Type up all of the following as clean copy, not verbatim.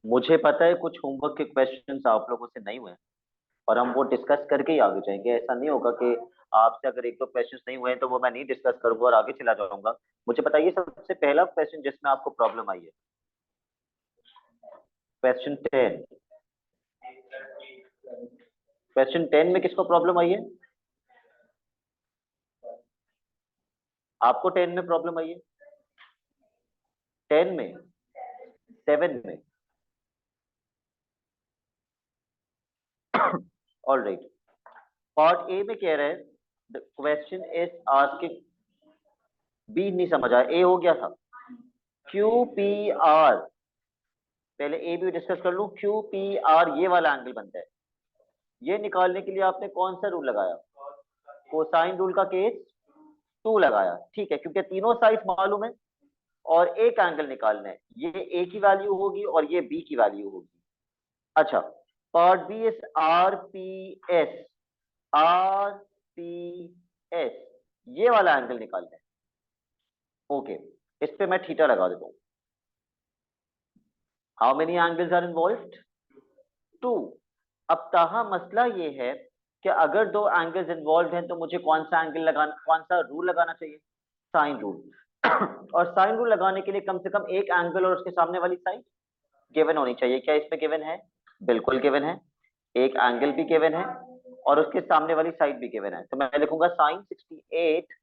मुझे पता है कुछ होमवर्क के क्वेश्चंस आप लोगों से नहीं हुए हैं, और हम वो डिस्कस करके ही आगे जाएंगे। ऐसा नहीं होगा कि आपसे अगर एक दो क्वेश्चंस नहीं हुए हैं तो वो मैं नहीं डिस्कस करूंगा और आगे चला जाऊंगा। मुझे बताइए सबसे पहला क्वेश्चन जिसमें आपको प्रॉब्लम आई है। क्वेश्चन 10। क्वेश्चन 10 में किसको प्रॉब्लम आई है? आपको 10 में प्रॉब्लम आई है? 10 में? 7 में? All right. पार्ट ए में कह रहे हैं the question is asking. B नहीं समझ आया, ए हो गया था। क्यू पी आर, पहले ए भी डिस्कस कर लूं। क्यू पी आर ये वाला एंगल बनता है, ये निकालने के लिए आपने कौन सा रूल लगाया? कोसाइन रूल का केस 2 लगाया, ठीक है, क्योंकि तीनों साइड मालूम है और एक एंगल निकालना है। ये ए की वैल्यू होगी और ये बी की वैल्यू होगी। अच्छा, part B is R P S. R P S ये वाला एंगल निकालना है। ओके, इस पे मैं थीटा लगा देता हूं। How many angles are involved? 2। अब ताहा मसला ये है कि अगर दो एंगल्स इन्वॉल्व हैं तो मुझे कौन सा एंगल लगाना, कौन सा रूल लगाना चाहिए? Sine rule. और साइन रूल लगाने के लिए कम से कम एक एंगल और उसके सामने वाली साइड गिवन होनी चाहिए। क्या इसमें गिवन है? बिल्कुल गिवन है। एक एंगल भी गिवन है और उसके सामने वाली साइड भी गिवन है। तो मैं लिखूंगा sine 68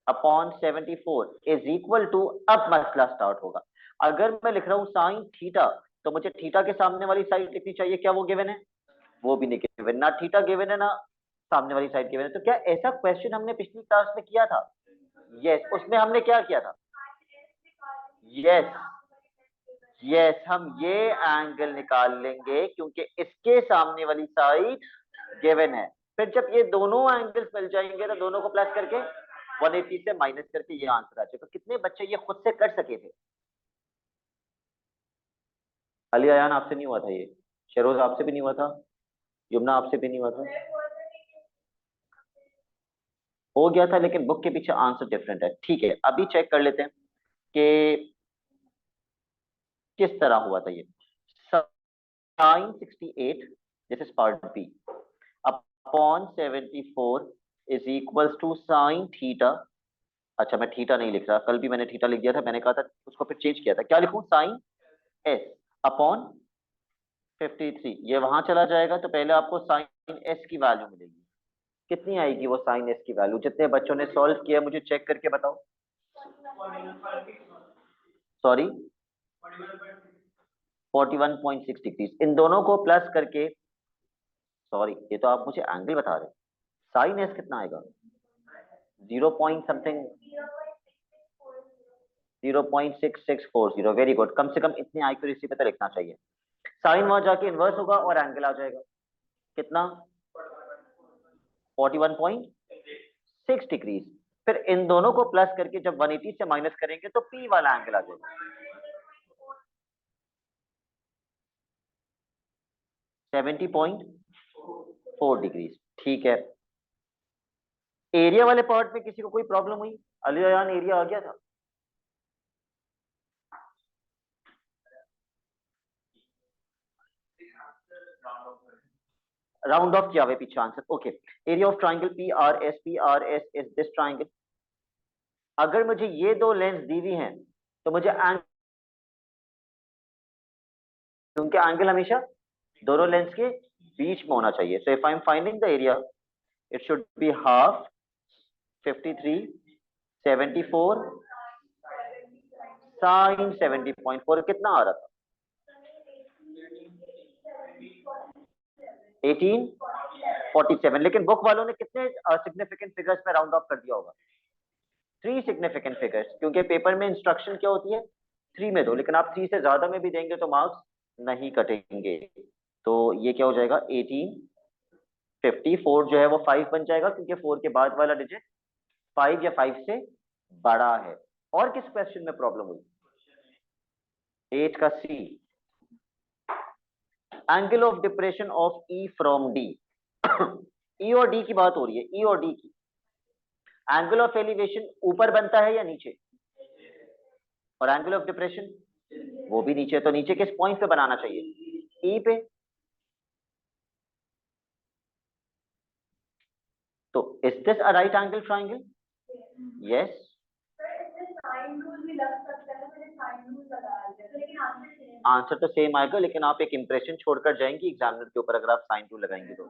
upon 74 is equal to, अब मसला स्टार्ट होगा। अगर मैं लिख रहा हूं साइन थीटा तो मुझे थीटा के सामने वाली साइड लिखनी चाहिए। क्या वो गिवन है? वो भी नहीं गिवन, ना थीटा गिवन है ना सामने वाली साइड गिवन है। तो क्या ऐसा क्वेश्चन हमने पिछली क्लास में किया था? यस, उसमें हमने क्या किया था? यस, यस, हम ये एंगल निकाल लेंगे क्योंकि इसके सामने वाली साइड गिवन है। फिर जब ये दोनों एंगल्स मिल जाएंगे तो दोनों को प्लस करके 180 से माइनस करके ये आंसर आ जाएगा। कितने बच्चे ये खुद से कर सके थे? अली अयान आपसे नहीं हुआ था ये? शरोज आपसे भी नहीं हुआ था? युमना आपसे भी नहीं हुआ था? हो गया था, लेकिन बुक के पीछे आंसर डिफरेंट है। ठीक है, अभी चेक कर लेते हैं कि किस तरह हुआ था ये। Sine 68, this is part B, upon 74 is equals to sine theta. अच्छा, मैं थीटा नहीं लिख रहा, कल भी मैंने थीटा लिख दिया था, मैंने कहा था उसको फिर चेंज किया था। क्या लिखूं? साइन एस अपॉन 53, ये वहां चला जाएगा तो पहले आपको साइन एस की वैल्यू मिलेगी। कितनी आएगी वो साइन एस की वैल्यू? जितने बच्चों ने सॉल्व किया मुझे चेक करके बताओ। Sorry, 41.6 degree. इन दोनों को प्लस करके, सॉरी ये तो आप मुझे एंगल बता रहे हैं, साइन एस कितना आएगा? 0 पॉइंट समथिंग, 0.6640। वेरी गुड, कम से कम इतनी एक्यूरेसी पे तो लिखना चाहिए। साइन वहां जाके इनवर्स होगा और एंगल आ जाएगा कितना? 41.6 डिग्री। फिर इन दोनों को प्लस करके जब 180 से माइनस करेंगे तो पी वाला एंगल आ जाएगा 70.4 डिग्री। ठीक है, एरिया वाले पार्ट में किसी को कोई प्रॉब्लम हुई? अली यान एरिया आ गया था? राउंड ऑफ किया हुआ है पीछे answer. Okay, area of triangle P R S, P R S is this triangle. अगर मुझे ये दो लेंस दी हुई हैं तो मुझे एंगल, क्योंकि एंगल हमेशा दोनों लेंस के बीच में होना चाहिए। So if I am finding the area it should be half 53 74 sine 70.4। कितना आ रहा था? 1847। लेकिन बुक वालों ने कितने सिग्निफिकेंट फिगर्स में राउंड ऑफ कर दिया होगा? 3 सिग्निफिकेंट फिगर्स, क्योंकि पेपर में इंस्ट्रक्शन क्या होती है? 3 में दो, लेकिन आप 3 से ज्यादा में भी देंगे तो मार्क्स नहीं कटेंगे। तो ये क्या हो जाएगा? 1854 जो है वो 5 बन जाएगा, क्योंकि 4 के बाद वाला डिजिट 5 या 5 से बड़ा है। और किस क्वेश्चन में प्रॉब्लम हुई? 8 का C, angle of depression of E from D. E और डी की बात हो रही है, ई और डी की। एंगल ऑफ एलिवेशन ऊपर बनता है या नीचे? और एंगल ऑफ डिप्रेशन वो भी नीचे, तो नीचे किस पॉइंट पे बनाना चाहिए? ई पे। तो is this a right angle triangle? Yes. Answer तो सेम आएगा, लेकिन आप एक इंप्रेशन छोड़कर जाएंगी एग्जामिनर के ऊपर अगर आप साइन रूल लगाएंगे तो।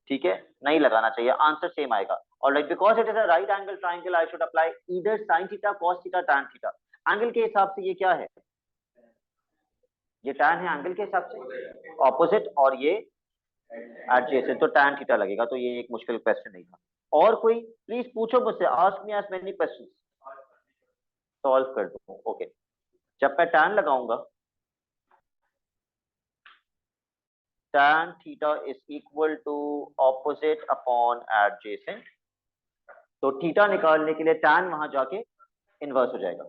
ठीक है, नहीं लगाना चाहिए, आंसर सेम आएगा। Alright, because it is a right angle triangle I should apply either sign theta, cos theta, tan theta. Angle के हिसाब से ये क्या है? ये टैन है एंगल के हिसाब से, ऑपोजिट, और ये एडजेसेंट, तो टैन थीटा लगेगा। तो ये एक मुश्किल क्वेश्चन नहीं था। और कोई प्लीज पूछो मुझसे, ask me as many questions, solve कर दूं। ओके, जब मैं टैन लगाऊंगा, tan theta is equal to opposite upon adjacent, तो थीटा निकालने के लिए tan वहां जाके इनवर्स हो जाएगा।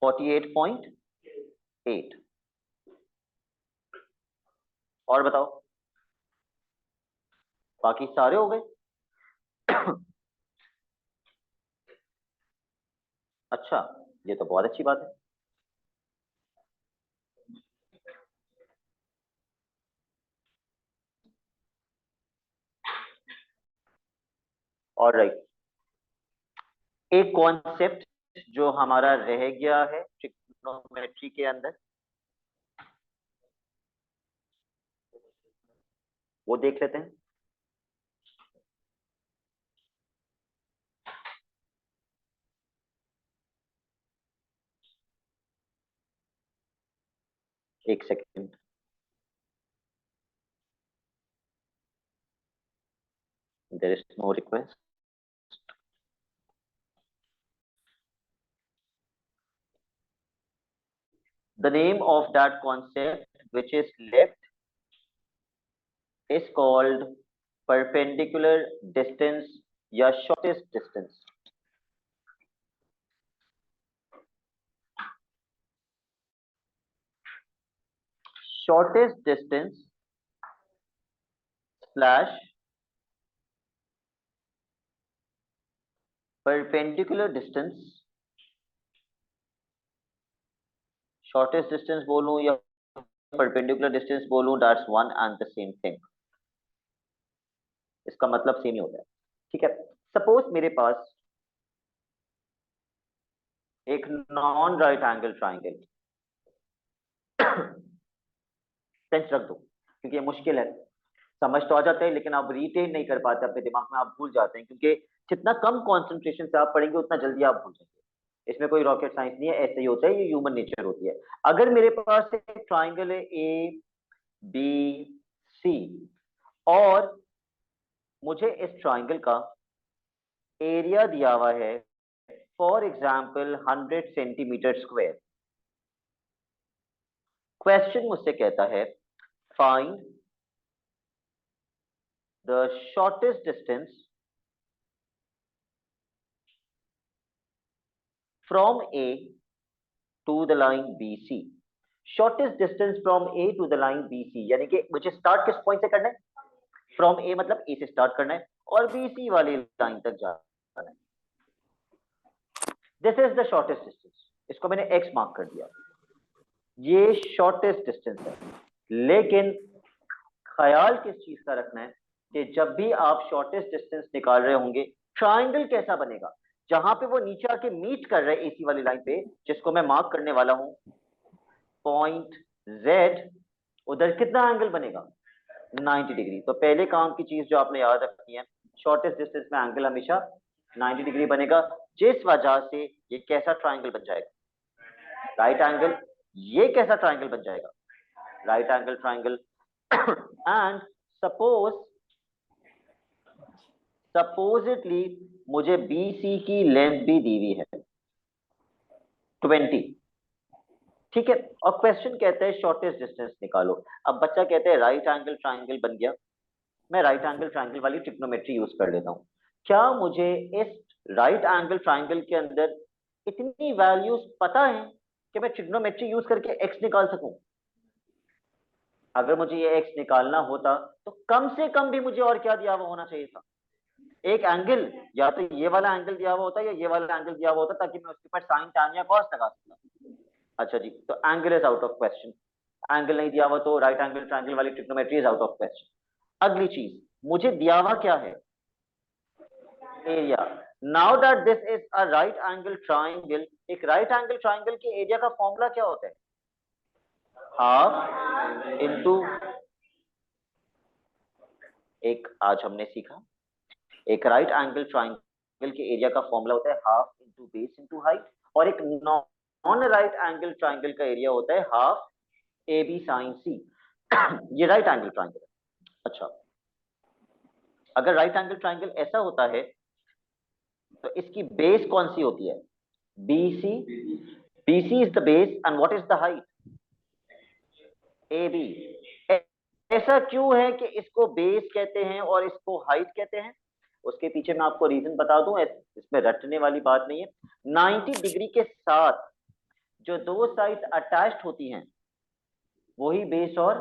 $48.8। और बताओ, बाकी सारे हो गए? अच्छा, ये तो बहुत अच्छी बात है। ऑलराइट, एक कॉन्सेप्ट जो हमारा रह गया है ट्रिग्नोमेट्री के अंदर, वो देख लेते हैं। एक second, there is no request. The name of that concept which is left is called perpendicular distance या shortest distance। shortest distance slash perpendicular distance, shortest distance बोलूं या perpendicular distance बोलूं, that's one and the same thing, इसका मतलब same ही होता है। ठीक है, सपोज मेरे पास एक non right angle triangle, tens रख दो क्योंकि ये मुश्किल है, समझ तो आ जाता है लेकिन आप रिटेन नहीं कर पाते, अपने दिमाग में आप भूल जाते हैं, क्योंकि जितना कम कंसंट्रेशन से आप पढ़ेंगे उतना जल्दी आप भूल जाएंगे। इसमें कोई रॉकेट साइंस नहीं है, ऐसे ही होता है, ये ह्यूमन नेचर होती है। अगर मेरे पास एक ट्राइंगल है ए बी सी, और मुझे इस ट्राइंगल का एरिया दिया हुआ है for example 100 centimetre square. Question मुझसे कहता है find the shortest distance from A to the line B C. Shortest distance from A to the line B C, यानी कि मुझे स्टार्ट किस पॉइंट से करना है? फ्रॉम ए मतलब ए से स्टार्ट करना है और बी सी वाली लाइन तक जाना है। This is the shortest distance, इसको मैंने एक्स मार्क कर दिया, ये शॉर्टेस्ट डिस्टेंस है। लेकिन ख्याल किस चीज का रखना है कि जब भी आप शॉर्टेस्ट डिस्टेंस निकाल रहे होंगे, ट्राइंगल कैसा बनेगा? जहां पे वो नीचे आके मीट कर रहे हैं एसी वाली लाइन पे, जिसको मैं मार्क करने वाला हूं पॉइंट Z, उधर कितना एंगल बनेगा? 90 डिग्री। तो पहले काम की चीज जो आपने याद रखनी है, शॉर्टेस्ट डिस्टेंस में एंगल हमेशा 90 डिग्री बनेगा, जिस वजह से ये कैसा ट्राइंगल बन जाएगा? Right angle. ये कैसा ट्राइंगल बन जाएगा? Right angle triangle. And suppose supposedly मुझे BC की लेंथ भी दी हुई है 20, ठीक है, और क्वेश्चन कहता है शॉर्टेस्ट डिस्टेंस निकालो। अब बच्चा कहता है राइट एंगल ट्राइंगल बन गया, मैं राइट एंगल ट्राइंगल वाली ट्रिग्नोमेट्री यूज कर लेता हूँ। क्या मुझे इस राइट एंगल ट्राइंगल के अंदर इतनी वैल्यूज पता है कि मैं ट्रिग्नोमेट्री यूज करके एक्स निकाल सकूं? अगर मुझे ये एक्स निकालना होता तो कम से कम भी मुझे और क्या दिया हुआ होना चाहिए था? एक एंगल, या तो ये वाला एंगल दिया हुआ होता है या ये वाला एंगल दिया हुआ होता, ताकि मैं उसके ऊपर साइन टैन या कॉस लगा सकता। अच्छा जी, तो angle is out of question. Angle नहीं दिया हुआ तो राइट एंगल ट्रायंगल वाली trigonometry is out of question. अगली चीज, मुझे दिया हुआ क्या है? Area. Now that this is a right angle triangle, एक राइट एंगल ट्रायंगल के एरिया का फॉर्मूला क्या होता है? हाफ इंटू, एक आज हमने सीखा, एक राइट एंगल ट्रायंगल के एरिया का फॉर्मूला होता है half into base into height, और एक नॉन राइट एंगल ट्रायंगल का एरिया होता है हाफ ए बी साइन सी। ये राइट एंगल ट्रायंगल है। अच्छा, अगर राइट एंगल ट्रायंगल ऐसा होता है तो इसकी बेस कौन सी होती है? BC। BC is the base and what is the height? AB। ऐसा क्यों है कि इसको बेस कहते हैं और इसको हाइट कहते हैं? उसके पीछे मैं आपको रीजन बता दूं, इसमें रटने वाली बात नहीं है। 90 डिग्री के साथ जो दो साइड अटैच्ड होती हैं वही बेस और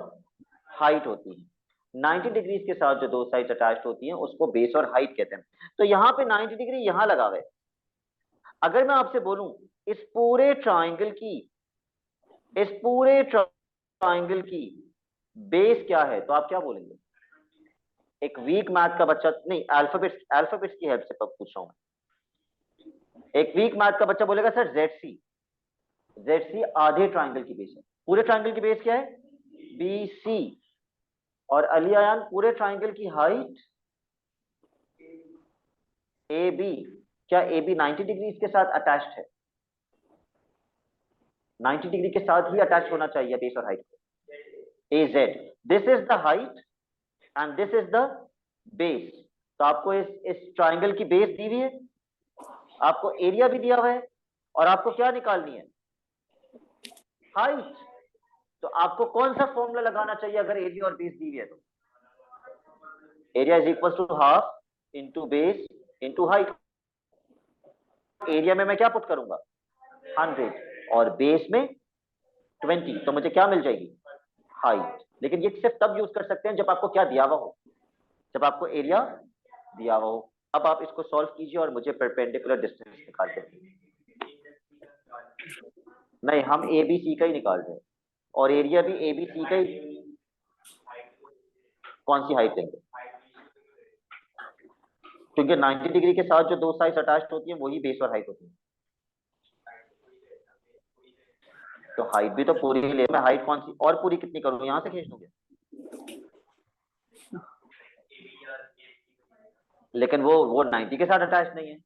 हाइट होती है। 90 डिग्री के साथ जो दो साइड अटैच्ड होती हैं उसको बेस और हाइट कहते हैं। तो यहाँ पे 90 डिग्री यहाँ लगा हुआ है। अगर मैं आपसे बोलूं इस पूरे ट्राइंगल की, इस पूरे ट्राइंगल की बेस क्या है, तो आप क्या बोलेंगे? एक वीक मैथ का बच्चा, नहीं अल्फाबेट्स, अल्फाबेट्स की हेल्प से पूछ रहा हूं मैं। एक वीक मैथ का बच्चा बोलेगा सर ZC। ZC आधे ट्राइंगल की बेस है। पूरे ट्राइंगल की बेस क्या है? BC। और अली आयान पूरे ट्राइंगल की हाइट AB। क्या AB 90 डिग्री के साथ अटैच्ड है? 90 डिग्री के साथ ही अटैच होना चाहिए बेस और हाइट को। AZ, this is the height and this is the base. तो आपको इस ट्राइंगल की बेस दी हुई है, आपको एरिया भी दिया हुआ है, और आपको क्या निकालनी है? हाइट। तो आपको कौन सा फॉर्मूला लगाना चाहिए अगर एरिया और बेस दी हुई है? तो area is equal to half into base into height. Area में मैं क्या पुट करूंगा? 100, और बेस में 20, तो मुझे क्या मिल जाएगी? हाइट। लेकिन ये सिर्फ तब यूज कर सकते हैं जब आपको क्या दिया हुआ हो? जब आपको एरिया दिया हुआ हो। अब आप इसको सॉल्व कीजिए और मुझे परपेंडिकुलर डिस्टेंस निकाल के दीजिए। नहीं, हम ABC का ही निकाल रहे हैं, और एरिया भी ABC का ही। कौन सी हाइट लेंगे? क्योंकि 90 डिग्री के साथ जो दो साइड्स अटैच्ड होती हैं वही बेस और हाइट होती है। तो हाइट भी तो पूरी ही ले, मैं हाइट कौन सी और पूरी कितनी करूँ? यहां से खींच दूंगे, लेकिन वो 90 के साथ अटैच नहीं है,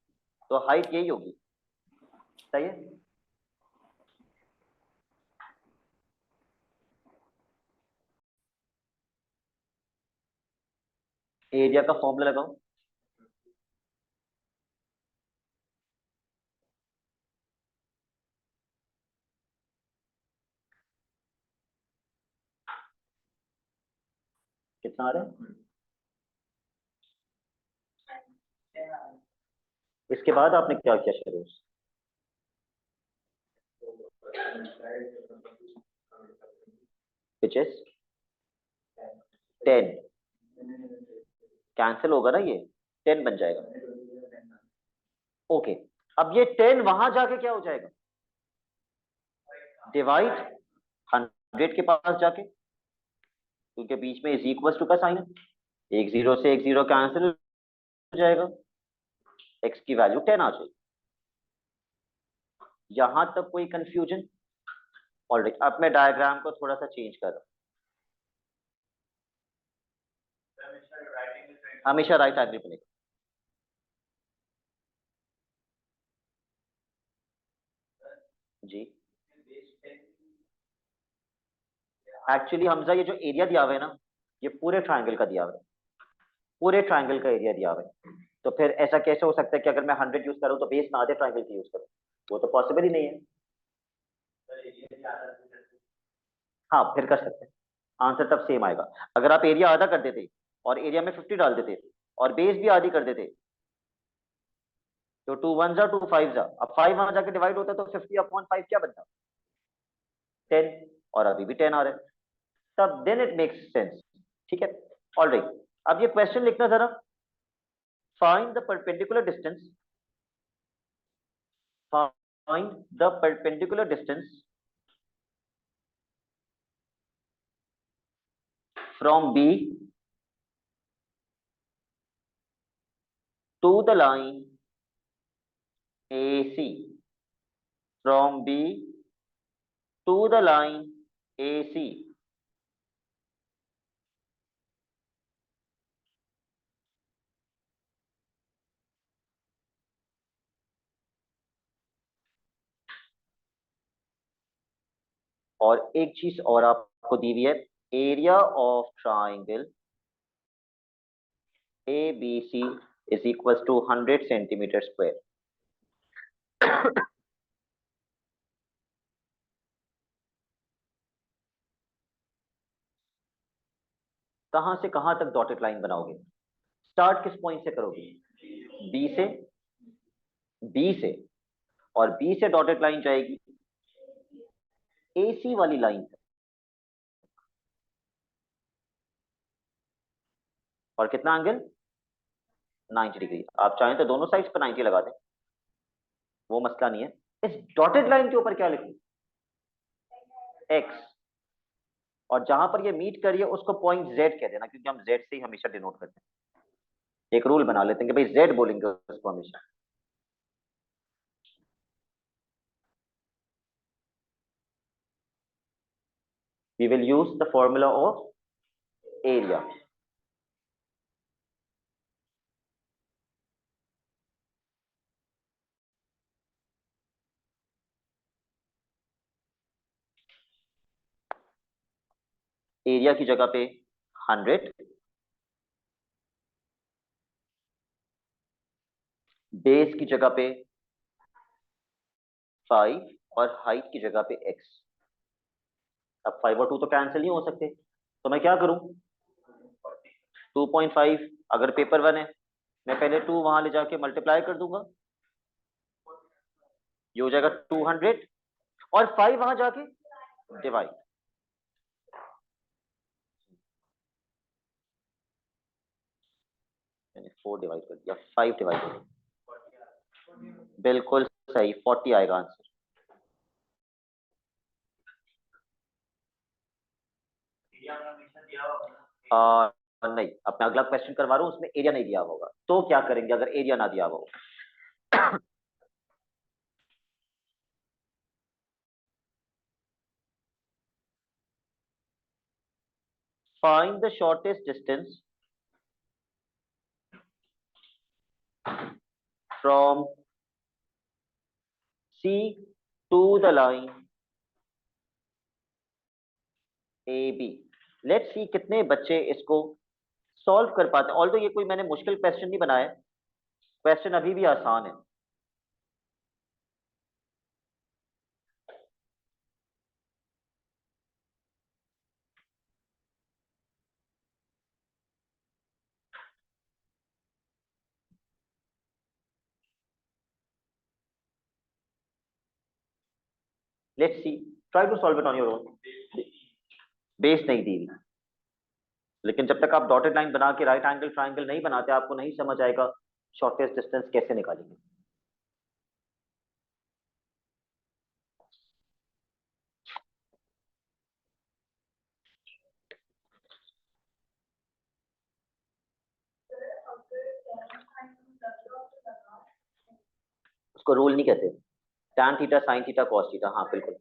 तो हाइट यही होगी। सही है। एरिया का फॉर्मूला लगाओ। कितना आ रहा है? इसके बाद आपने क्या किया शुरू? Which is 10। कैंसिल होगा ना, ये 10 बन जाएगा। ओके, अब ये 10 वहां जाके क्या हो जाएगा? डिवाइड 100 के पास जाके, क्योंकि बीच में इज इक्वल टू का साइन है। एक जीरो से एक जीरो कैंसिल हो जाएगा, एक्स की वैल्यू 10 आ जाएगी। यहां तक कोई कंफ्यूजन? ऑलराइट, अब मैं डायग्राम को थोड़ा सा चेंज कर रहा हूं। हमेशा राइट एंगल बनेगा जी। एक्चुअली हमजा, ये जो एरिया दिया हुआ है ना, ये पूरे ट्राइंगल का दिया हुआ है, पूरे ट्राइंगल का एरिया दिया हुआ है। तो फिर ऐसा कैसे हो सकता है कि अगर मैं 100 यूज करूं तो बेस में आधे ट्राइंगल की यूज करूं? वो तो पॉसिबल ही नहीं है। हाँ, फिर कर सकते हैं। आंसर तब सेम आएगा अगर आप एरिया आधा कर देते और एरिया में 50 डाल देते और बेस भी आधी कर देते। तो 2 1 जा 2 5 जा, अब 5 वहां जाके डिवाइड होता है तो 50 अपॉन 5 क्या बनता? 10। और अभी भी 10 आ रहा है, तब देन इट मेक्स सेंस। ठीक है, ऑलराइट। अब ये क्वेश्चन लिखना जरा। Find the perpendicular distance. Find the perpendicular distance from B to the line AC. From B to the line AC. और एक चीज और आपको दी हुई है, area of triangle ABC is equals to 100 centimetre square. कहां से कहां तक डॉटेड लाइन बनाओगे? स्टार्ट किस पॉइंट से करोगे? बी से। बी से, और बी से डॉटेड लाइन जाएगी एसी वाली लाइन तक। और कितना एंगल? 90 डिग्री। आप चाहें तो दोनों साइड्स पर 90 लगा दें, वो मसला नहीं है। इस डॉटेड लाइन के ऊपर क्या लिखूं? एक्स। और जहां पर ये मीट करिए उसको पॉइंट जेड कह देना, क्योंकि हम जेड से ही हमेशा डिनोट करते हैं। एक रूल बना लेते हैं कि भाई जेड बोलेंगे उसको हमेशा। We will use the formula of area. Area की जगह पे 100, बेस की जगह पे 5 और हाइट की जगह पे x। अब 5 और 2 तो कैंसिल नहीं हो सकते, तो मैं क्या करूं? 2.5 अगर पेपर 1 है, मैं पहले 2 वहां ले जाके मल्टीप्लाई कर दूंगा, ये हो जाएगा 200, और 5 वहां जाके डिवाइड। मैंने 4 डिवाइड कर दिया, 5 डिवाइड कर दिया। बिल्कुल सही, 40 आएगा आंसर। नहीं, अब मैं अगला क्वेश्चन करवा रहा हूँ, उसमें एरिया नहीं दिया होगा, तो क्या करेंगे अगर एरिया ना दिया होगा? Find the shortest distance from C to the line AB. Let's see कितने बच्चे इसको सॉल्व कर पाते हैं। ऑल्दो ये कोई मैंने मुश्किल क्वेश्चन नहीं बनाया, क्वेश्चन अभी भी आसान है। Let's see, try to solve it on your own. Base नहीं दी हुई, लेकिन जब तक आप डॉटेड लाइन बना के राइट एंगल ट्राइंगल नहीं बनाते, आपको नहीं समझ आएगा शॉर्टेस्ट डिस्टेंस कैसे निकालेंगे। उसको रूल नहीं कहते, tan theta sine theta cos theta. हाँ बिल्कुल।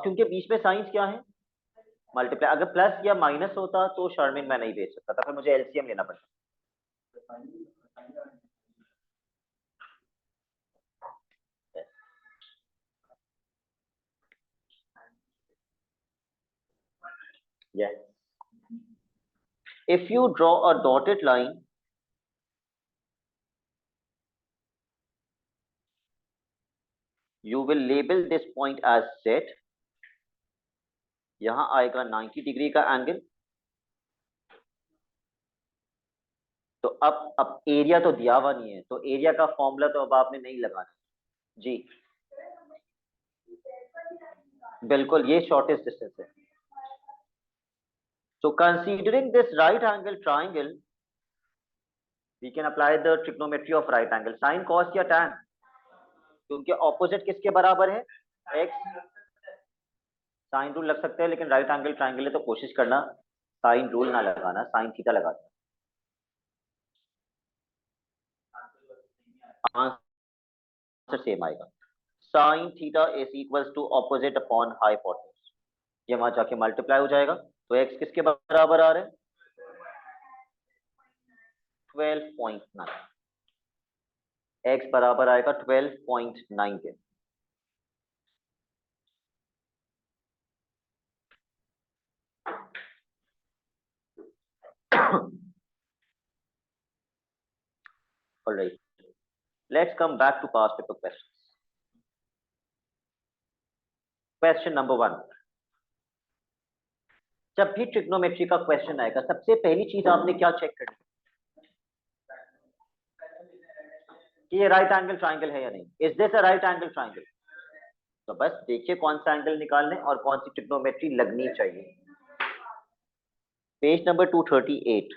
क्योंकि बीच में साइंस क्या है? मल्टीप्लाई। अगर प्लस या माइनस होता तो शर्मिन मैं नहीं भेज सकता था, फिर मुझे एलसीएम लेना पड़ता। Yes. If you draw a dotted line you will label this point as Z. यहां आएगा 90 डिग्री का एंगल। तो अब एरिया तो दिया हुआ नहीं है, तो एरिया का फॉर्मूला तो अब आपने नहीं लगाना जी। बिल्कुल ये शॉर्टेस्ट डिस्टेंस है। So considering this right angle triangle, we can apply the trigonometry of right angle. Sin, cos या tan, तो उनके ऑपोजिट किसके बराबर है? x। साइन रूल लग सकते हैं, लेकिन राइट एंगल ट्राइंगल है तो कोशिश करना साइन रूल ना लगाना, साइन थीटा लगाना। आंसर सेम आएगा। Sine theta is equals to opposite upon hypotenuse. ये वहां जाके मल्टीप्लाई हो जाएगा, तो x किसके बराबर आ रहे हैं? 12.9। x बराबर आएगा 12.9 के। Alright, let's come back to past paper questions. Question number 1. जब भी ट्रिग्नोमेट्री का क्वेश्चन आएगा, सबसे पहली चीज आपने क्या चेक करनी कि ये राइट एंगल ट्राइंगल है या नहीं। Is this a right angle triangle? तो बस देखिए कौन सा एंगल निकालने और कौन सी ट्रिग्नोमेट्री लगनी चाहिए। Page number 238।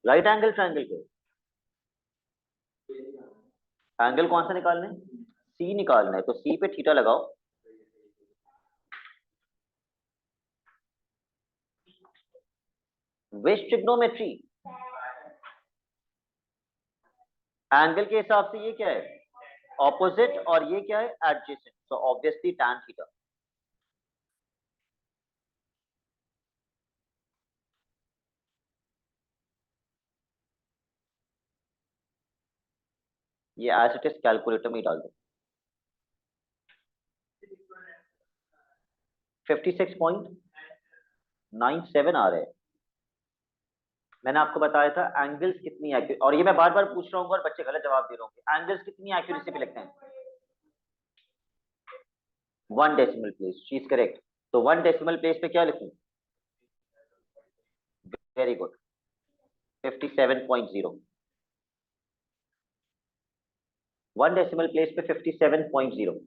Right angle triangle के एंगल कौन सा निकालना है? सी निकालना है, तो सी पे थीटा लगाओ। विच ट्रिग्नोमेट्री? एंगल के हिसाब से ये क्या है? ऑपोजिट, और ये क्या है? Adjacent, so obviously tan theta. ये एज इट इज कैलकुलेटर में डाल दो। 56.97 आ रहे हैं। मैंने आपको बताया था एंगल्स कितनी एक्यूरेट, और ये मैं बार बार पूछ रहा हूँ और बच्चे गलत जवाब दे रहे होंगे। एंगल्स कितनी एक्यूरेसी पे लिखते हैं? 1 decimal place, she is correct. तो 1 डेसिमल प्लेस पे क्या लिखूं? Very good, 57.0। 1 डेसिमल प्लेस पे 57.0।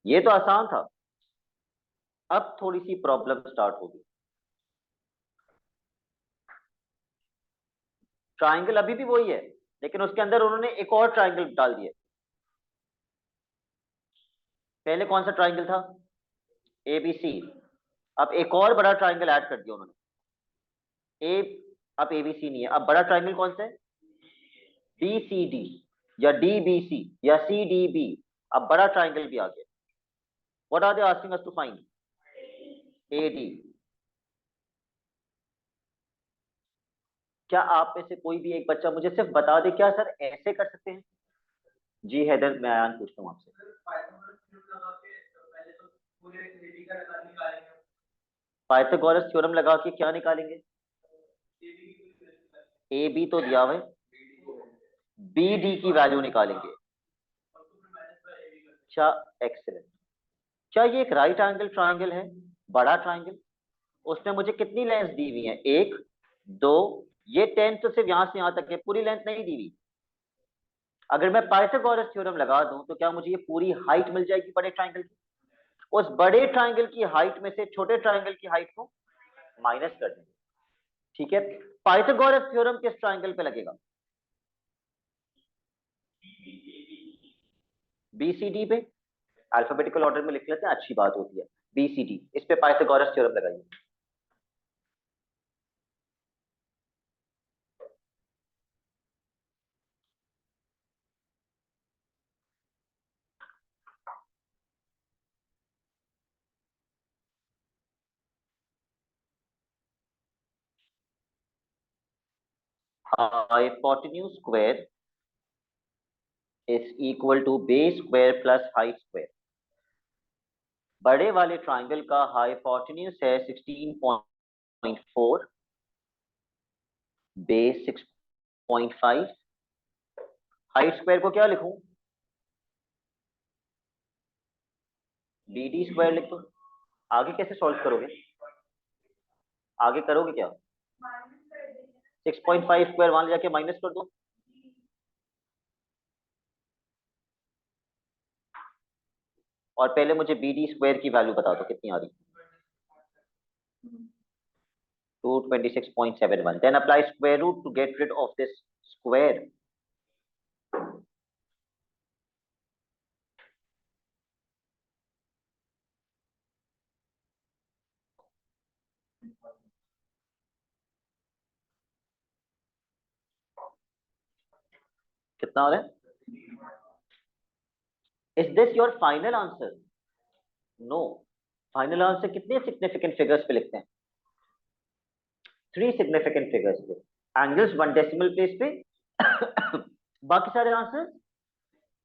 ये तो आसान था। अब थोड़ी सी प्रॉब्लम स्टार्ट होगी। ट्राइंगल अभी भी वही है, लेकिन उसके अंदर उन्होंने एक और ट्राइंगल डाल दिया। पहले कौन सा ट्राइंगल था? एबीसी। अब एक और बड़ा ट्राइंगल ऐड कर दिया उन्होंने। ए, अब एबीसी नहीं है, अब बड़ा ट्राइंगल कौन सा है? बीसीडी या डीबीसी या सीडीबी। अब बड़ा ट्राइंगल भी आ गया। What are they asking us to find? A D. क्या आप में से कोई भी एक बच्चा मुझे सिर्फ बता दे, क्या सर ऐसे कर सकते हैं? जी हैदर, मैं आयान पूछता हूँ आपसे। पाइथागोरस थ्योरम लगा के क्या निकालेंगे? ए बी तो दिया हुआ है, बी डी की वैल्यू निकालेंगे। क्या एक्सीलेंट। क्या ये एक राइट एंगल ट्राइंगल है? बड़ा ट्राइंगल। उसने मुझे कितनी लेंथ दी हुई है? 1 2। ये 10 तो सिर्फ यहां से यहां तक है, पूरी लेंथ नहीं दी हुई। अगर मैं पाइथागोरस थ्योरम लगा दूं तो क्या मुझे ये पूरी हाइट मिल जाएगी बड़े ट्राइंगल की? उस बड़े ट्राइंगल की हाइट में से छोटे ट्राइंगल की हाइट को माइनस कर देंगे। ठीक है, पाइथागोरस थ्योरम किस ट्राइंगल पे लगेगा? बीसीडी पे। अल्फाबेटिकल ऑर्डर में लिख लेते हैं, अच्छी बात होती है। बीसीडी, इस पे पाइथागोरस थ्योरम लगाइए। Hypotenuse square is equal to base square plus height square. बड़े वाले ट्राइंगल का हाइपोटेन्यूज है 16.4, बेस 6.5। हाइट स्क्वायर को क्या लिखूं? बी डी स्क्वायर लिख दो। आगे कैसे सॉल्व करोगे? आगे करोगे क्या? 6.5 स्क्वायर वहां ले जाके माइनस कर दो। और पहले मुझे बी डी स्क्वायर की वैल्यू बता दो कितनी आ रही। 226.71। Then apply square root to get rid of this square. कितना हो रहा है? Is this your final answer? No. Final answer कितने सिग्निफिकेंट फिगर्स पे लिखते हैं? 3 सिग्निफिकेंट फिगर्स पे, एंगल्स 1 डेसिमल प्लेस पे बाकी सारे आंसर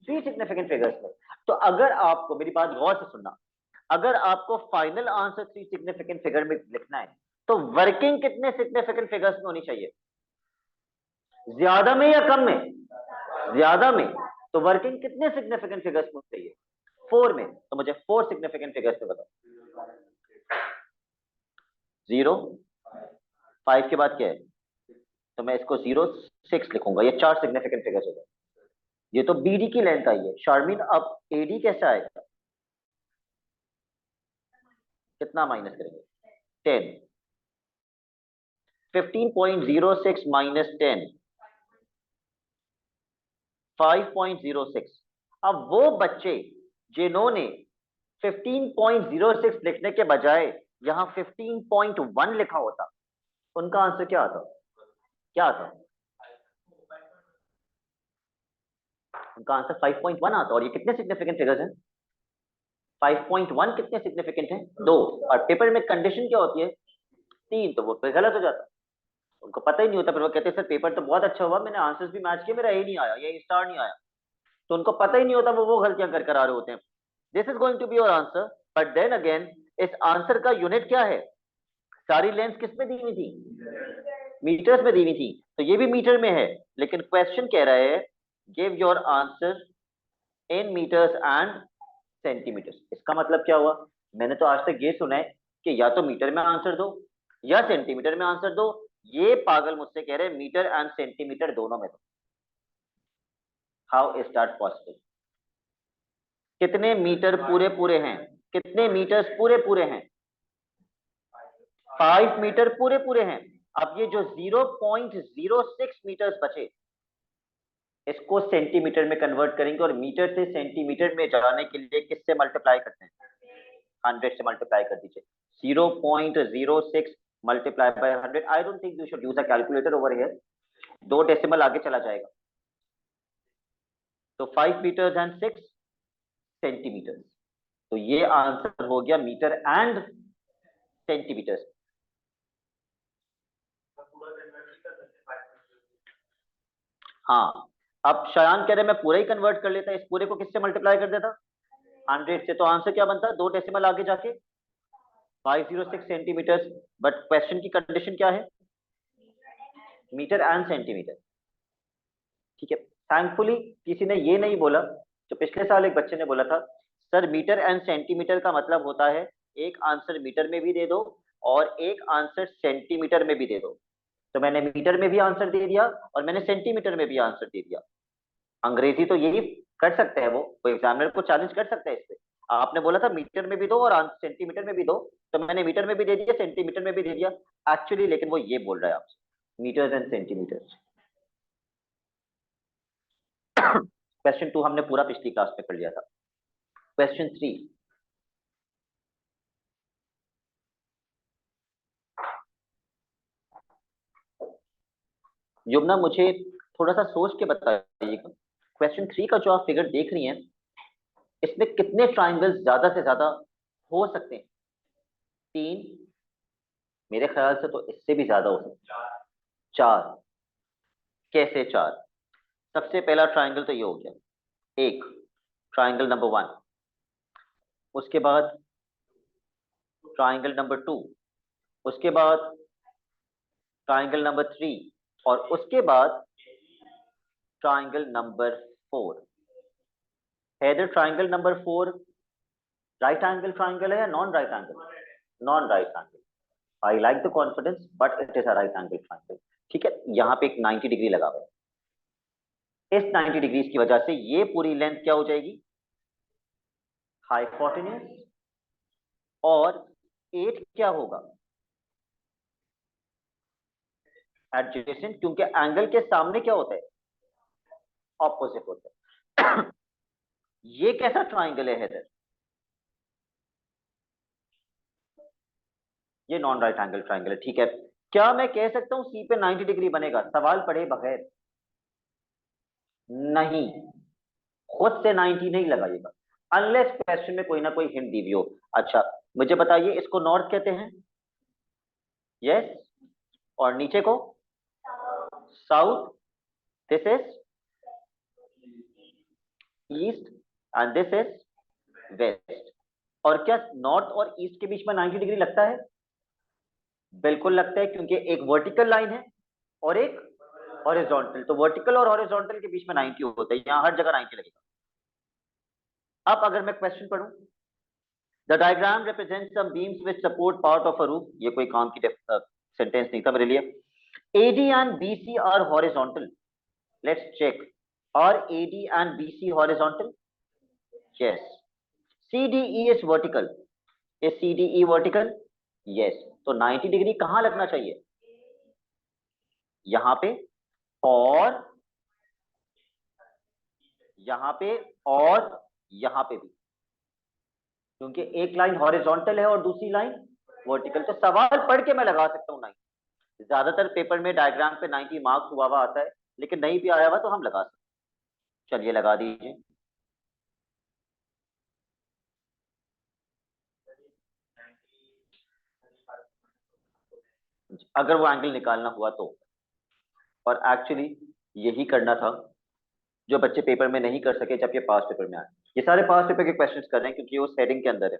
3 सिग्निफिकेंट फिगर्स पे। तो अगर आपको, मेरी बात गौर से सुनना, अगर आपको फाइनल आंसर 3 सिग्निफिकेंट फिगर में लिखना है तो वर्किंग कितने सिग्निफिकेंट फिगर्स में होनी चाहिए? ज्यादा में या कम में? ज्यादा में। तो वर्किंग कितने सिग्निफिकेंट फिगर्स में होनी चाहिए? 4 में। तो मुझे 4 सिग्निफिकेंट फिगर्स में बताओ। 0, 5 के बाद क्या है? तो मैं इसको 0, 6 लिखूंगा। ये 4 सिग्निफिकेंट फिगर्स हो गए। ये तो बीडी की लेंथ आई है। शार्मिन, अब एडी कैसा आएगा? कितना माइनस करेंगे? 10। 15.06 माइनस 10, 5.06। अब वो बच्चे जिन्होंने 15.06 लिखने के बजाय यहां 15.1 लिखा होता, उनका आंसर क्या आता? क्या आता? उनका आंसर 5.1 आता। और ये कितने सिग्निफिकेंट फिगर्स हैं? 5.1 कितने सिग्निफिकेंट हैं? 2। और पेपर में कंडीशन क्या होती है? 3। तो वो पे गलत हो जाता। उनको पता ही नहीं होता, फिर वो कहते हैं सर पेपर तो बहुत अच्छा हुआ, मैंने आंसर्स भी मैच किए, मेरा ए नहीं आया, ये स्टार नहीं आया। तो उनको पता ही नहीं होता, वो गलतियां कर आ रहे होते हैं। This is going to be your answer. But then again, इस आंसर का यूनिट क्या है? सारी लेंथ किस में दी हुई थी? मीटर्स में दी हुई थी। तो ये भी मीटर में है, लेकिन क्वेश्चन कह रहा है give your answer in metres and centimetres. इसका मतलब क्या हुआ? मैंने तो आज तक ये सुना है कि या तो मीटर में आंसर दो या सेंटीमीटर में आंसर दो। ये पागल मुझसे कह रहे हैं मीटर एंड सेंटीमीटर दोनों में दो। How is that possible? कितने मीटर पूरे पूरे हैं? कितने मीटर्स पूरे पूरे हैं? 5 मीटर पूरे पूरे हैं। अब ये जो 0.06 मीटर्स बचे, इसको सेंटीमीटर में कन्वर्ट करेंगे और मीटर से सेंटीमीटर में जाने के लिए किससे मल्टीप्लाई करते हैं? 100 से मल्टीप्लाई कर दीजिए। 0.06 multiply by 100। I don't think you should use a calculator over here. 2 decimal आगे चला जाएगा। तो 5 मीटर्स एंड 6 सेंटीमीटर्स। तो ये आंसर हो गया मीटर एंड सेंटीमीटर्स। हाँ, अब शयान कह रहे मैं पूरा ही कन्वर्ट कर लेता, इस पूरे को किससे मल्टीप्लाई कर देता? 100 से। तो आंसर क्या बनता? 2 डेसिमल आगे जाके 506 सेंटीमीटर्स। बट क्वेश्चन की कंडीशन क्या है? Metre and centimetre. ठीक है। थैंकफुली किसी ने ये नहीं बोला, जो पिछले साल एक बच्चे ने बोला था, सर मीटर एंड सेंटीमीटर का मतलब होता है एक आंसर मीटर में भी दे दो और एक आंसर सेंटीमीटर में भी दे दो। तो मैंने मीटर में भी आंसर दे दिया और मैंने सेंटीमीटर में भी आंसर दे दिया। अंग्रेजी तो यही कर सकते हैं, वो एग्जामिनर को चैलेंज कर सकता है इससे। आपने बोला था मीटर में भी दो और सेंटीमीटर में भी दो, तो मैंने मीटर में भी दे दिया, सेंटीमीटर में भी दे दिया एक्चुअली। लेकिन वो ये बोल रहा है आपसे मीटर्स एंड सेंटीमीटर्स। क्वेश्चन 2 हमने पूरा पिछली क्लास में कर लिया था। क्वेश्चन 3, युमना मुझे थोड़ा सा सोच के बताइएगा। क्वेश्चन 3 का जो आप फिगर देख रही हैं, इसमें कितने ट्राइंगल्स ज्यादा से ज्यादा हो सकते हैं? 3? मेरे ख्याल से तो इससे भी ज्यादा हो सकते हैं। 4? कैसे 4? सबसे पहला ट्राइंगल तो ये हो गया, एक ट्राइंगल नंबर 1। उसके बाद ट्राइंगल नंबर 2। उसके बाद ट्राइंगल नंबर 3। और उसके बाद ट्राइंगल नंबर 4। है the triangle number 4 right angle triangle है या non right angle? Non right angle. I like the confidence, but it is a right angle triangle. ठीक है, यहाँ पे एक 90 डिग्री लगा हुआ है। इस 90 डिग्री की वजह से ये पूरी लेंथ क्या हो जाएगी, हाइपोटेन्यूज, और 8 क्या होगा, एडजेसेंट, क्योंकि एंगल के सामने क्या होता है, ऑपोजिट होता है। ये कैसा ट्राइंगल है हैदर, ये नॉन राइट एंगल ट्राइंगल है। ठीक है, क्या मैं कह सकता हूं सी पे 90 डिग्री बनेगा सवाल पढ़े बगैर? नहीं, खुद से 90 नहीं लगाइएगा, अनलेस क्वेश्चन में कोई ना कोई हिंट दी हुई हो। अच्छा, मुझे बताइए, इसको नॉर्थ कहते हैं, यस, और नीचे को south, this is east, and this is west. और क्या नॉर्थ और ईस्ट के बीच में 90 डिग्री लगता है? बिल्कुल लगता है, क्योंकि एक वर्टिकल लाइन है और एक हॉरिजॉन्टल, तो वर्टिकल और हॉरिजॉन्टल के बीच में 90 होता है, यहां हर जगह 90 लगेगा। अब अगर मैं क्वेश्चन पढ़ूं, the diagram represents some beams which support part of a roof, ये कोई काम की सेंटेंस नहीं था मेरे लिए। AD and BC are horizontal, let's check, are AD and BC horizontal? Yes. CDE is vertical, is CDE vertical? Yes. तो 90 degree कहां लगना चाहिए, यहां पे, और यहां पे, और यहां पे भी, क्योंकि एक लाइन हॉरिजॉन्टल है और दूसरी लाइन वर्टिकल, तो सवाल पढ़ के मैं लगा सकता हूँ 90। ज्यादातर पेपर में डायग्राम पे 90 मार्क्स हुआ हुआ आता है, लेकिन नहीं भी आया हुआ तो हम लगा सकते हैं। चलिए लगा दीजिए। अगर वो एंगल निकालना हुआ तो, और एक्चुअली यही करना था जो बच्चे पेपर में नहीं कर सके जब ये पास पेपर में आए। ये सारे पास पेपर के क्वेश्चंस कर रहे हैं क्योंकि वो हेडिंग के अंदर है।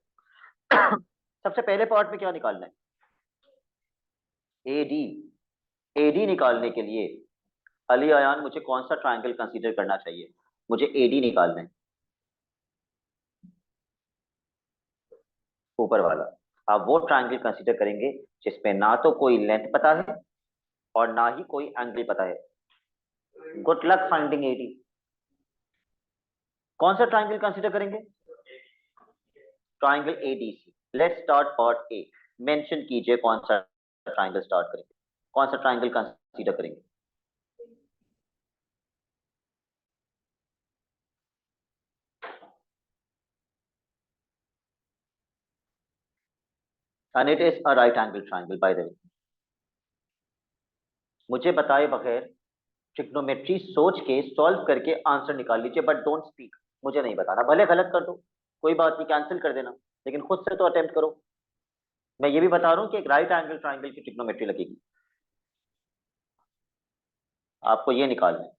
सबसे पहले पार्ट में क्या निकालना है, AD। AD निकालने के लिए अली अयान मुझे कौन सा ट्राइंगल कंसीडर करना चाहिए, मुझे AD निकालना है, ऊपर वाला। आप वो ट्राइंगल कंसीडर करेंगे जिसमें ना तो कोई लेंथ पता है और ना ही कोई एंगल पता है। Good luck finding AD। कौन सा ट्राइंगल कंसीडर करेंगे, triangle ADC। Let's start part A. Mention कीजिए कौन सा ट्राइंगल स्टार्ट करेंगे, कौन सा ट्राइंगल कंसीडर करेंगे। And it is a right angle triangle by the way. मुझे बताए बगैर ट्रिग्नोमेट्री सोच के सॉल्व करके आंसर निकाल लीजिए, बट डोंट स्पीक, मुझे नहीं बताना, भले गलत कर दो कोई बात नहीं, कैंसिल कर देना, लेकिन खुद से तो अटेम्प्ट करो। मैं ये भी बता रहा हूँ कि एक राइट एंगल ट्राइंगल की ट्रिग्नोमेट्री लगेगी, आपको ये निकालना है।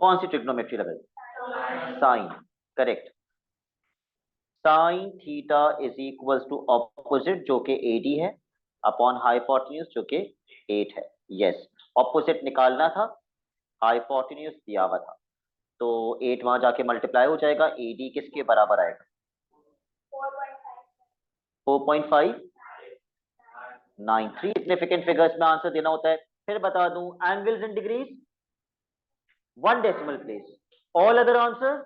कौन सी ट्रिग्नोमेट्री लगाई, sine, correct. Sine theta is equals to opposite जो कि AD है, अपॉन हाइपोटेन्यूज जो कि 8 है। यस, ऑपोजिट निकालना था, हाइपोटेन्यूज दिया हुआ था, तो 8 वहां जाके मल्टीप्लाई हो जाएगा, AD किसके बराबर आएगा, 4.593। सिग्निफिकेंट फिगर्स में आंसर देना होता है। फिर बता दूं, angles in degrees 1 decimal place, all other answer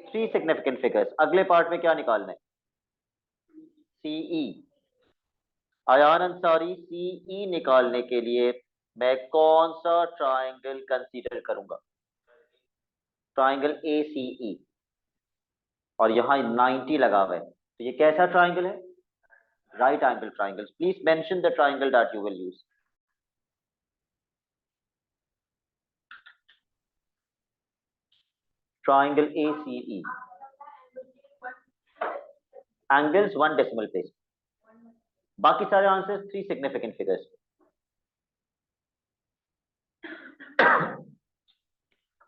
3 significant figures. अगले पार्ट में क्या निकालना है, CE। अयान अंसारी, CE निकालने के लिए मैं कौन सा ट्राइंगल कंसीडर करूंगा, ट्राइंगल ACE, और यहाँ 90 लगा हुआ है, तो ये कैसा ट्राइंगल है, right angle triangle. Please mention the triangle that you will use. Triangle ACE, angles 1 decimal place, बाकी सारे आंसर्स 3 सिग्निफिकेंट फिगर्स।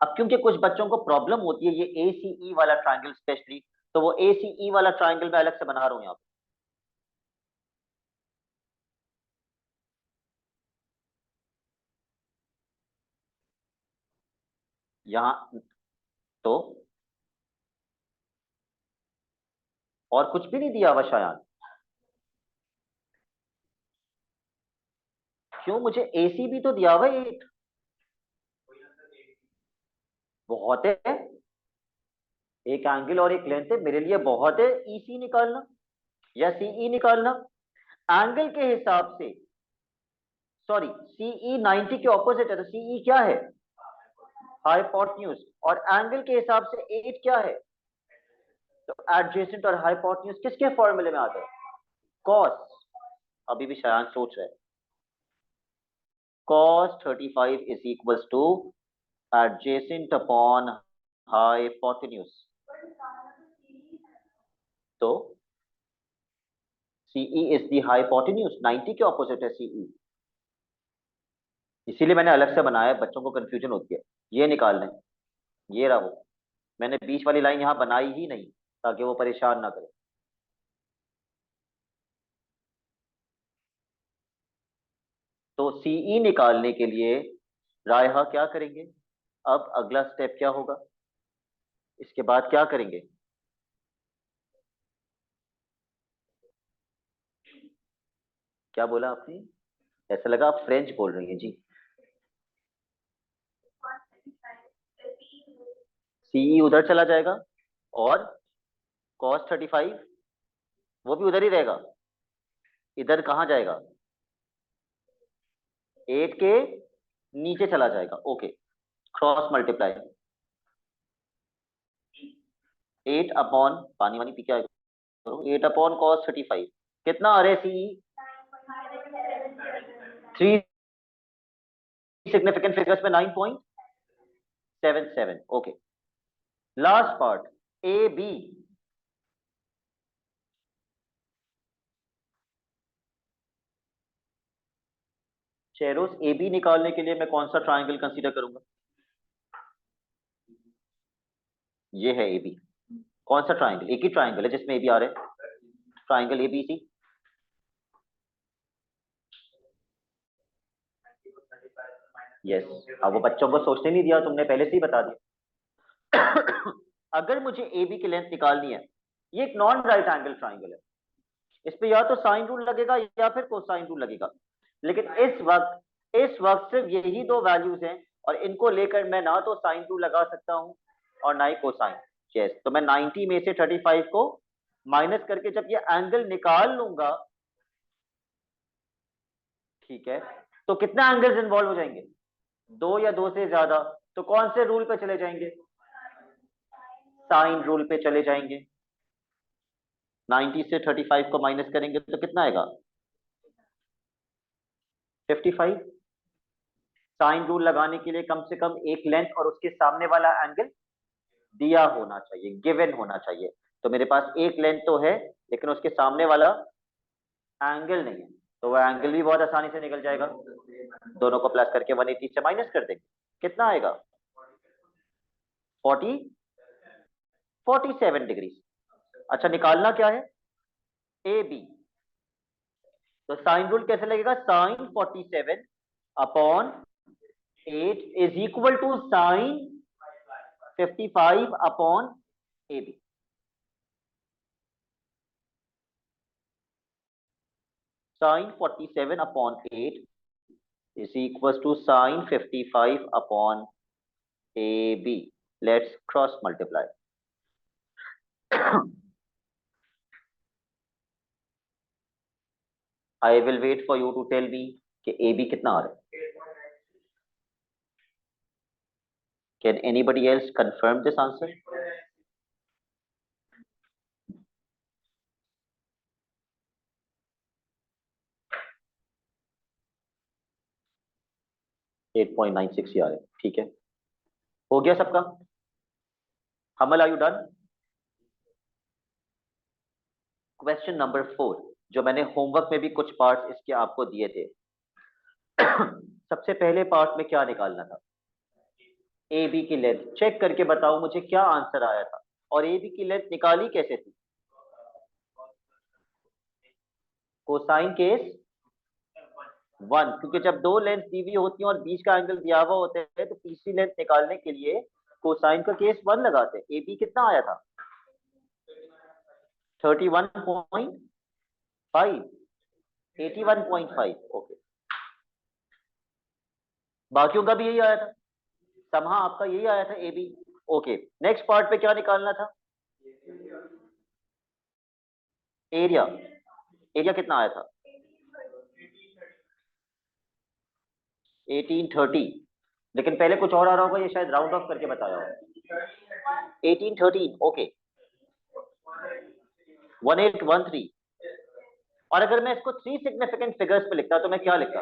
अब क्योंकि कुछ बच्चों को प्रॉब्लम होती है ये ACE वाला ट्राइंगल स्पेशली, तो वो ACE वाला ट्राइंगल मैं अलग से बना रहा हूं यहाँ पे। यहाँ तो और कुछ भी नहीं दिया हुआ शायद। क्यों, मुझे AC भी तो दिया हुआ है 8। बहुत है, एक एंगल और एक लेंथ है, मेरे लिए बहुत है EC निकालना या CE निकालना। एंगल के हिसाब से, सॉरी, CE 90 के ऑपोजिट है, तो CE क्या है? हाइपोटेन्यूज। और एंगल के हिसाब से 8 क्या है? तो एडजेसेंट और हाइपोटेन्यूज किसके फॉर्मूले में आता है? कॉस। अभी भी शायद सोच रहे हैं। cos 35 is equals to adjacent upon hypotenuse। तो CE is the hypotenuse, 90 के ऑपोजिट है CE। इसीलिए मैंने अलग से बनाया है, बच्चों को कंफ्यूजन होती है। ये निकालना है, ये रहा वो। मैंने बीच वाली लाइन यहाँ बनाई ही नहीं ताकि वो परेशान ना करे। तो CE निकालने के लिए रायहा क्या करेंगे? अब अगला स्टेप क्या होगा, इसके बाद क्या करेंगे? क्या बोला आपने? ऐसा लगा आप फ्रेंच बोल रही हैं जी। CE उधर चला जाएगा और cos 35 वो भी उधर ही रहेगा। इधर कहाँ जाएगा? 8 के नीचे चला जाएगा। Okay, cross multiply. 8 अपॉन, पानी वानी पी के आएगा, 8 अपॉन cos 35 कितना आ रहा है CE? 3 सिग्निफिकेंट फिगर्स में 9.77। Okay, last part AB। चेरोस AB निकालने के लिए मैं कौन सा ट्राइंगल कंसीडर करूंगा? ये है AB। कौन सा ट्राइंगल? एक ही ट्राइंगल है जिसमें AB आ रहा है, ट्राइंगल ABC। यस, अब वो बच्चों को सोचने नहीं दिया, तुमने पहले से ही बता दिया। अगर मुझे AB की लेंथ निकालनी है, ये एक नॉन राइट एंगल ट्राइंगल है, इस पे या तो साइन रूल लगेगा या फिर कोसाइन रूल लगेगा। लेकिन इस वक्त सिर्फ यही दो वैल्यूज हैं, और इनको लेकर मैं ना तो साइन रूल लगा सकता हूं और ना ही कोसाइन। यस, तो मैं 90 में से 35 को माइनस करके जब ये एंगल निकाल लूंगा, ठीक है, तो कितने एंगल्स इन्वॉल्व हो जाएंगे? दो या दो से ज्यादा। तो कौन से रूल पे चले जाएंगे? साइन रूल पे चले जाएंगे। 90 से 35 को माइनस करेंगे तो कितना आएगा? 55। साइन रूल लगाने के लिए कम से कम एक लेंथ और उसके सामने वाला एंगल दिया होना चाहिए, गिवन होना चाहिए। तो मेरे पास एक लेंथ तो है लेकिन उसके सामने वाला एंगल नहीं है, तो वह एंगल भी बहुत आसानी से निकल जाएगा। दोनों को प्लस करके 180 से माइनस कर देंगे, कितना आएगा? 40 47 डिग्री। अच्छा, निकालना क्या है? A B. तो साइन रूल कैसे लगेगा? Sine 47 upon 8 is equal to sine 55 upon A B. Sine 47 upon 8 is equals to sine 55 upon AB. Let's cross multiply. I will wait for you to tell me कि AB कितना आ रहा है. Can anybody else confirm this answer? Eight point nine six आ रहा है, ठीक है। हो गया सबका? Hamal, are you done? Question number 4, जो मैंने होमवर्क में भी कुछ पार्ट्स इसके आपको दिए थे। सबसे पहले पार्ट में क्या निकालना था? ए बी की लेंथ चेक करके बताओ मुझे क्या आंसर आया था, और ए बी की लेंथ निकाली कैसे थी? कोसाइन केस 1, क्योंकि जब दो लेंथ दी हुई होती हैं और बीच का एंगल दिया हुआ होता है तो तीसरी लेंथ निकालने के लिए कोसाइन का केस 1 लगाते हैं। ए बी कितना आया था? 31.5, 81.5। ओके, बाकियों का भी यही आया था, समहा आपका यही आया था A B. Okay, next part पे क्या निकालना था? एरिया। एरिया कितना आया था? 1830। लेकिन पहले कुछ और आ रहा होगा, ये शायद राउंड ऑफ करके बताया होगा। 1813। ओके, 1813। और अगर मैं इसको थ्री सिग्निफिकेंट फिगर्स पे लिखता तो मैं क्या लिखता?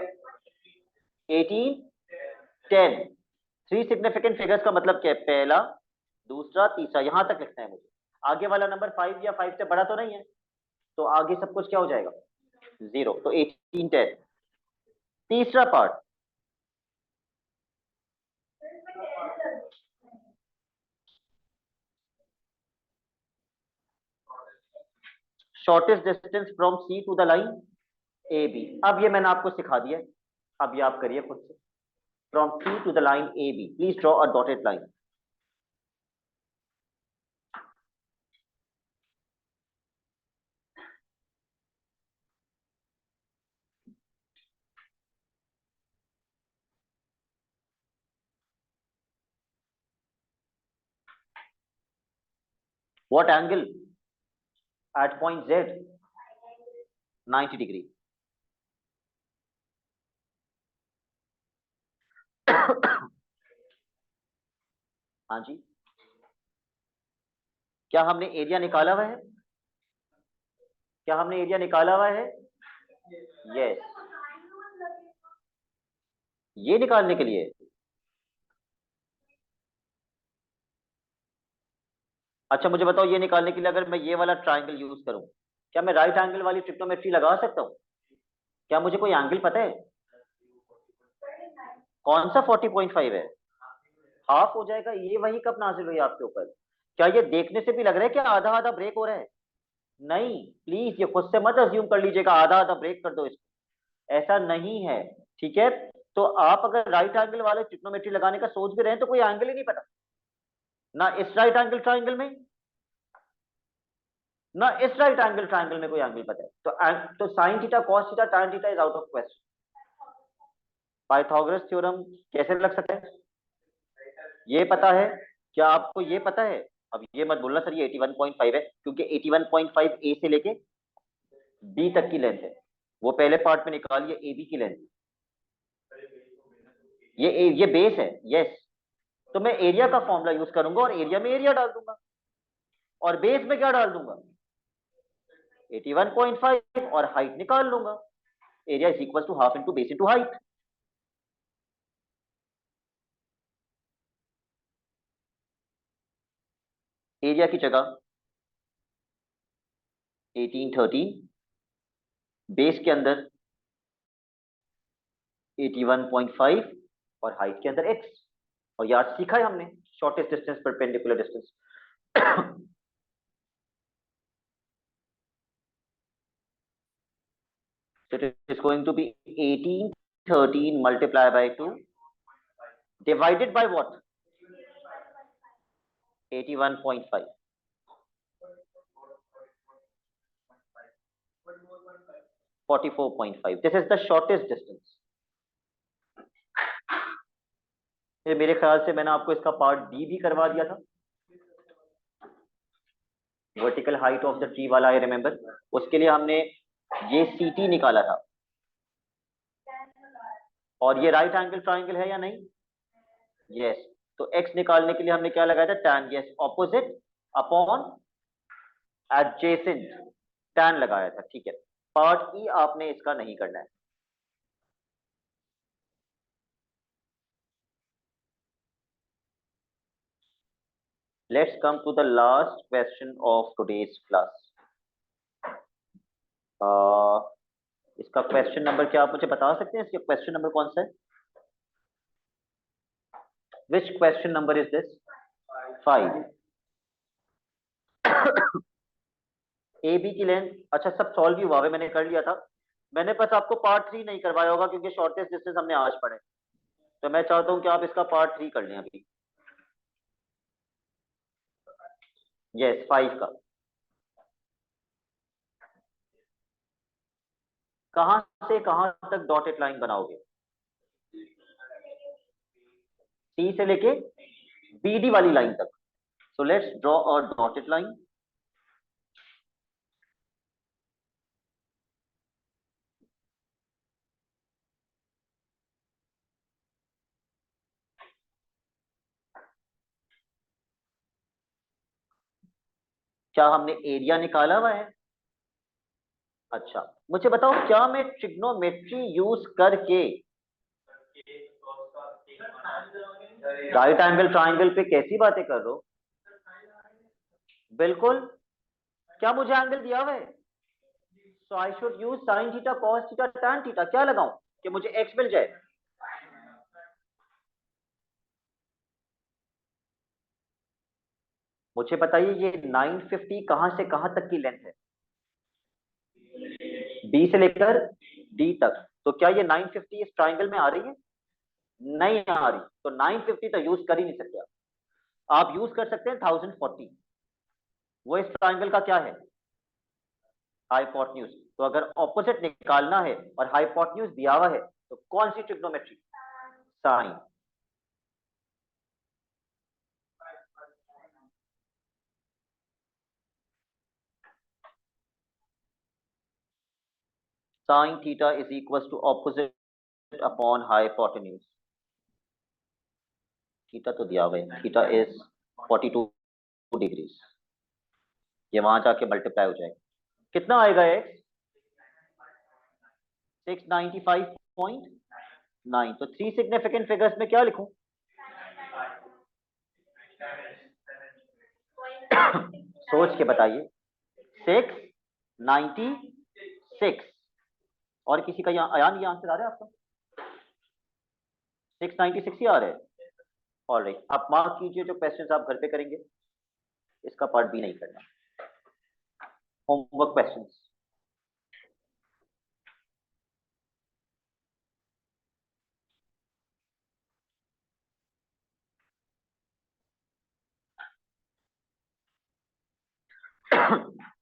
1810। थ्री सिग्निफिकेंट फिगर्स का मतलब क्या है? पहला, दूसरा, तीसरा, यहां तक लिखना है मुझे। आगे वाला नंबर 5 या 5 से बड़ा तो नहीं है, तो आगे सब कुछ क्या हो जाएगा? 0। तो 1810। तीसरा part, shortest distance from C to the line A B. अब ये मैंने आपको सिखा दिया, अब ये आप करिए खुद से। From C to the line A B, please draw a dotted line. What angle at point Z? 90 degree. हाँ जी, क्या हमने एरिया निकाला हुआ है? क्या हमने एरिया निकाला हुआ है? यस। ये निकालने के लिए, अच्छा मुझे बताओ, ये निकालने के लिए अगर मैं ये वाला ट्राइंगल यूज करूं, क्या मैं राइट एंगल वाली ट्रिग्नोमेट्री लगा सकता हूं? क्या मुझे कोई एंगल पता है? कौन सा 40.5 है? हाफ हो जाएगा? ये वही कब नाजिल हुई आपके ऊपर? क्या ये देखने से भी लग रहा है कि आधा आधा ब्रेक हो रहा है? नहीं, प्लीज ये खुद से मत अज्यूम कर लीजिएगा आधा आधा ब्रेक कर दो इसको, ऐसा नहीं है। ठीक है, तो आप अगर राइट एंगल वाले ट्रिग्नोमेट्री लगाने का सोच भी रहे हैं तो कोई एंगल ही नहीं पता, ना इस राइट एंगल ट्राइंगल में, ना इस राइट एंगल ट्राइंगल में कोई एंगल पता है। तो sign theta, cos theta, tan theta is out of question. Pythagoras theorem कैसे लग सकता है? ये पता है? क्या आपको ये पता है? अब ये मत बोलना सर ये 81.5 है, क्योंकि 81.5 ए से लेके बी तक की लेंथ है, वो पहले पार्ट में निकालिए ए बी की लेंथ। ये बेस है, यस। तो मैं एरिया का फॉर्मूला यूज करूंगा और एरिया में एरिया डाल दूंगा, और बेस में क्या डाल दूंगा? 81.5, और हाइट निकाल लूंगा। Area is equal to half into base into height. Area की जगह 1813, बेस के अंदर 81.5, और हाइट के अंदर x। और याद सीखा है हमने, shortest distance perpendicular distance. So it is going to be 1813 multiplied by 2 divided by what? 81.5, 44.5। This is the shortest distance। ये मेरे ख्याल से मैंने आपको इसका पार्ट डी भी करवा दिया था, vertical height of the tree वाला, आई रिमेम्बर। उसके लिए हमने ये सी टी निकाला था, और ये राइट एंगल ट्राइंगल है या नहीं? यस। तो x निकालने के लिए हमने क्या लगाया था? tan। Yes, opposite upon adjacent, tan लगाया था। ठीक है, पार्ट ई आपने इसका नहीं करना है। Let's come to the last question of today's class. इसका क्वेश्चन नंबर क्या आप मुझे बता सकते हैं? इसका क्वेश्चन नंबर कौन सा है? Which question number is this? 5। A B की लेंथ, अच्छा सब सॉल्व ही हुआ है, मैंने कर लिया था। मैंने बस आपको पार्ट 3 नहीं करवाया होगा क्योंकि शॉर्टेस्ट डिस्टेंस हमने आज पढ़े, तो मैं चाहता हूं कि आप इसका पार्ट 3 कर लें अभी। यस 5 का। कहां से कहां तक डॉटेड लाइन बनाओगे? सी से लेके बीडी वाली लाइन तक। So let's draw a dotted line. क्या हमने एरिया निकाला हुआ है? अच्छा, मुझे बताओ क्या मैं ट्रिग्नोमेट्री यूज करके राइट एंगल ट्राइंगल पे कैसी बातें कर रहे हो? बिल्कुल। क्या मुझे एंगल दिया हुआ है? So I should use sine theta cos theta tan theta. क्या लगाऊं कि मुझे एक्स मिल जाए? मुझे बताइए ये 950 कहां से कहां तक की लेंथ है? बी से लेकर डी तक। तो क्या ये 950 इस ट्राइंगल में आ रही है? नहीं आ रही, तो 950 तो यूज कर ही नहीं सकते आप यूज कर सकते हैं 1040। वो इस ट्राइंगल का क्या है? हाइपोटेन्यूज। तो अगर ऑपोजिट निकालना है और हाइपोटेन्यूज दिया हुआ है तो कौन सी trigonometry? Sine. Sine theta is equal to opposite upon hypotenuse. Theta तो दिया हुआ है, थीटा इज 42 डिग्रीज। ये वहां जाके मल्टीप्लाई हो जाएगा, कितना आएगा एक्स? 695.9। तो थ्री सिग्निफिकेंट फिगर्स में क्या लिखूं? सोच के बताइए। 696। और किसी का यहाँ आया नहीं? आंसर आ रहा है आपका? 696 ही आ रहा है। ऑलराइट, आप मार्क कीजिए जो क्वेश्चंस आप घर पे करेंगे, इसका पार्ट भी नहीं करना। Homework questions.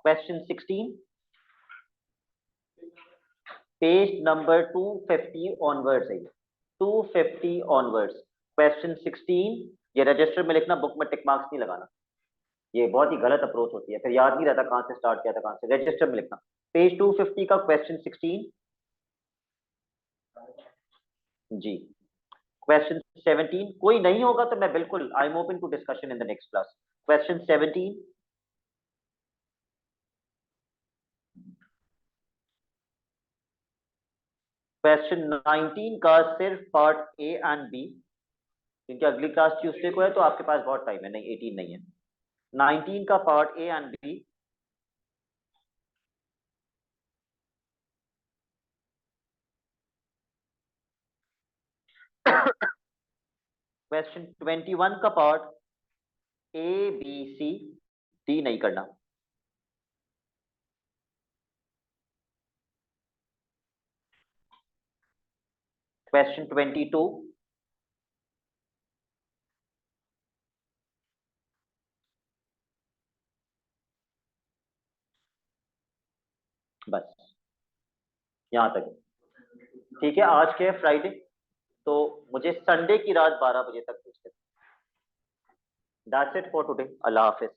Question 16, page number 250 onwards है। 250 ऑनवर्ड्स, क्वेश्चन 16। ये रजिस्टर में लिखना, बुक में टिक मार्क्स नहीं लगाना, ये बहुत ही गलत अप्रोच होती है, फिर याद नहीं रहता कहां से स्टार्ट किया था कहां से। रजिस्टर में लिखना पेज 250 का क्वेश्चन 16। जी। क्वेश्चन 17, कोई नहीं होगा तो मैं बिल्कुल I am open to discussion in the next class. Question 17, question 19 का सिर्फ पार्ट ए एंड बी, क्योंकि अगली क्लास ट्यूसडे को है तो आपके पास बहुत टाइम है, नहीं 18 नहीं है। 19 का part A and B. Question 21 का part A B C D नहीं करना। क्वेश्चन 22, बस यहां तक। ठीक है, आज के फ्राइडे, तो मुझे संडे की रात 12 बजे तक भेज दें। That's it for today. Allah Hafiz.